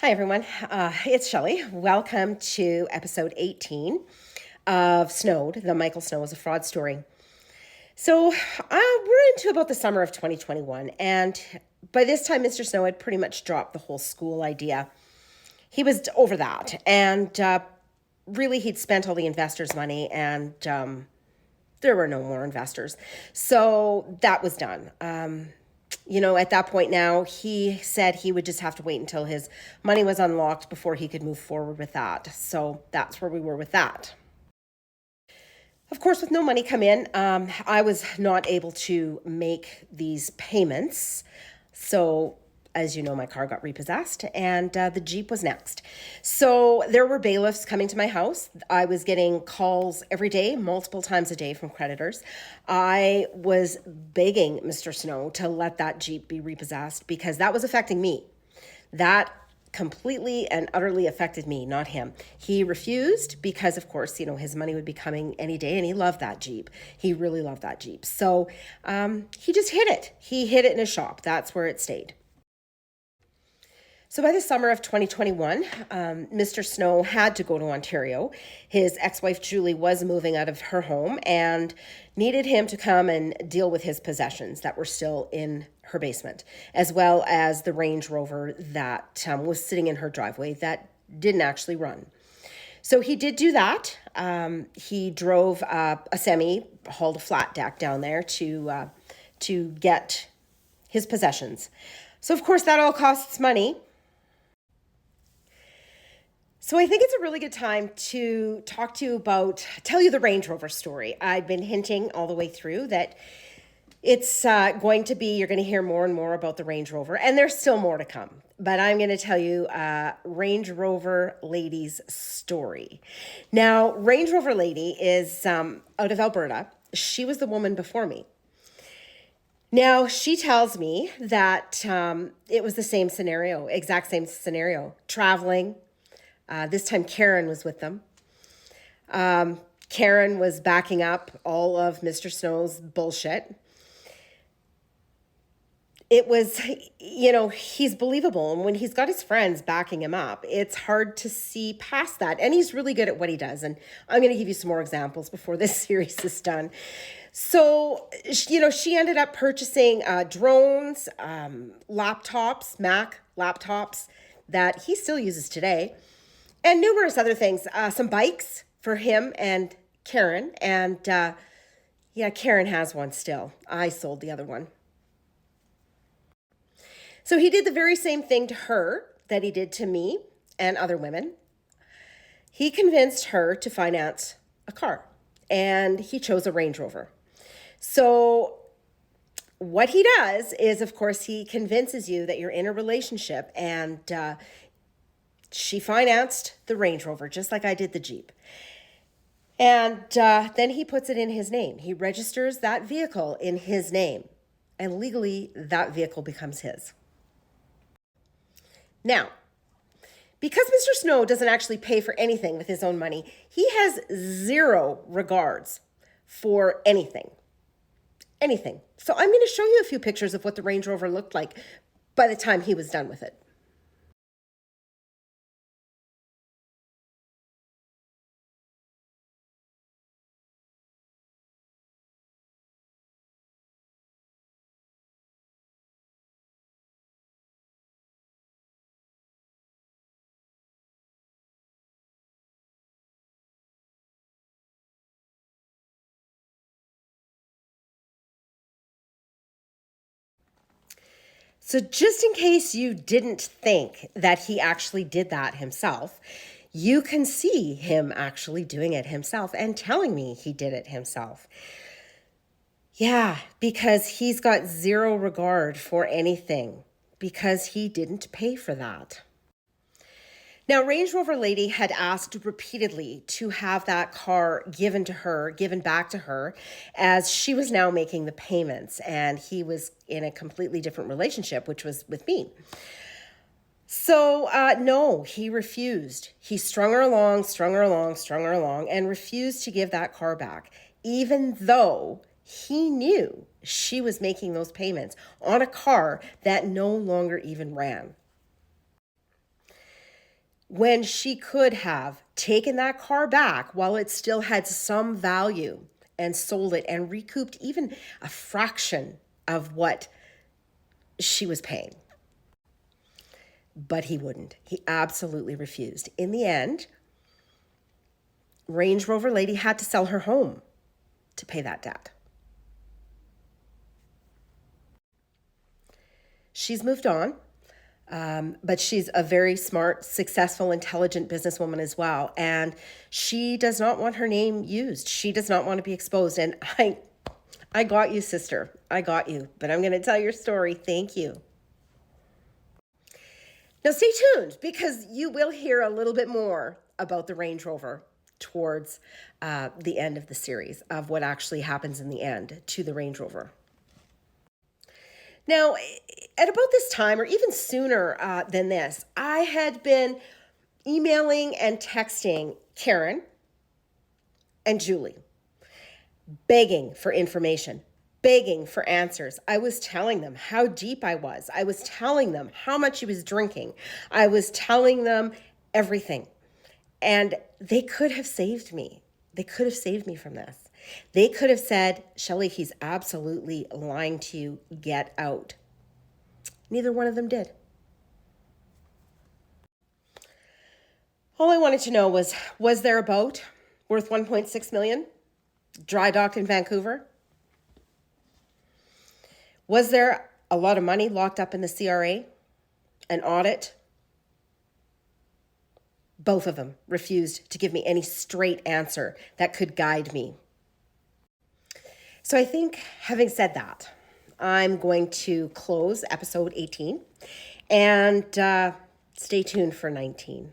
Hi, everyone. It's Shelley. Welcome to episode 18 of Snowed, the Michael Snow is a Fraud story. So, we're into about the summer of 2021, and by this time, Mr. Snow had pretty much dropped the whole school idea. He was over that, and really, he'd spent all the investors' money, and there were no more investors. So, that was done. At that point now, he said he would just have to wait until his money was unlocked before he could move forward with that. So that's where we were with that. Of course, with no money come in, I was not able to make these payments. So, as you know, my car got repossessed and the Jeep was next. So there were bailiffs coming to my house. I was getting calls every day, multiple times a day from creditors. I was begging Mr. Snow to let that Jeep be repossessed because that was affecting me. That completely and utterly affected me, not him. He refused because, of course, his money would be coming any day, and he loved that Jeep. He really loved that Jeep. So he just hid it. He hid it in his shop. That's where it stayed. So by the summer of 2021, Mr. Snow had to go to Ontario. His ex-wife Julie was moving out of her home and needed him to come and deal with his possessions that were still in her basement, as well as the Range Rover that was sitting in her driveway that didn't actually run. So he did do that. He drove a semi, hauled a flat deck down there to get his possessions. So of course that all costs money. So I think it's a really good time to talk to you tell you the Range Rover story. I've been hinting all the way through that it's you're going to hear more and more about the Range Rover, and there's still more to come. But I'm going to tell you Range Rover lady's story. Now, Range Rover lady is out of Alberta. She was the woman before me. Now, she tells me that it was the same scenario, exact same scenario, traveling. This time Karen was with them. Karen was backing up all of Mr. Snow's bullshit. It was, he's believable. And when he's got his friends backing him up, it's hard to see past that. And he's really good at what he does. And I'm going to give you some more examples before this series is done. So, she ended up purchasing drones, laptops, Mac laptops that he still uses today, and numerous other things, some bikes for him and Karen. And Karen has one still. I sold the other one. So he did the very same thing to her that he did to me and other women. He convinced her to finance a car, and he chose a Range Rover. So what he does is, of course, he convinces you that you're in a relationship, and she financed the Range Rover just like I did the Jeep. And then he puts it in his name. He registers that vehicle in his name, and legally that vehicle becomes his. Now, because Mr. Snow doesn't actually pay for anything with his own money, he has zero regards for anything. Anything. So I'm going to show you a few pictures of what the Range Rover looked like by the time he was done with it. So just in case you didn't think that he actually did that himself, you can see him actually doing it himself and telling me he did it himself. Yeah, because he's got zero regard for anything because he didn't pay for that. Now, Range Rover lady had asked repeatedly to have that car given back to her, as she was now making the payments, and he was in a completely different relationship, which was with me. So, no, he refused. He strung her along, and refused to give that car back, even though he knew she was making those payments on a car that no longer even ran. when she could have taken that car back while it still had some value and sold it and recouped even a fraction of what she was paying. But he wouldn't. He absolutely refused. In the end, Range Rover lady had to sell her home to pay that debt. She's moved on, but she's a very smart, successful, intelligent businesswoman as well. And she does not want her name used. She does not want to be exposed. And I got you, sister. I got you. But I'm going to tell your story. Thank you. Now stay tuned, because you will hear a little bit more about the Range Rover towards the end of the series, of what actually happens in the end to the Range Rover. Now, at about this time, or even sooner than this, I had been emailing and texting Karen and Julie, begging for information, begging for answers. I was telling them how deep I was. I was telling them how much he was drinking. I was telling them everything. And they could have saved me. They could have saved me from this. They could have said, Shelley, he's absolutely lying to you. Get out. Neither one of them did. All I wanted to know was there a boat worth $1.6 million, dry docked in Vancouver? Was there a lot of money locked up in the CRA? An audit? Both of them refused to give me any straight answer that could guide me. So I think, having said that, I'm going to close episode 18 and stay tuned for 19.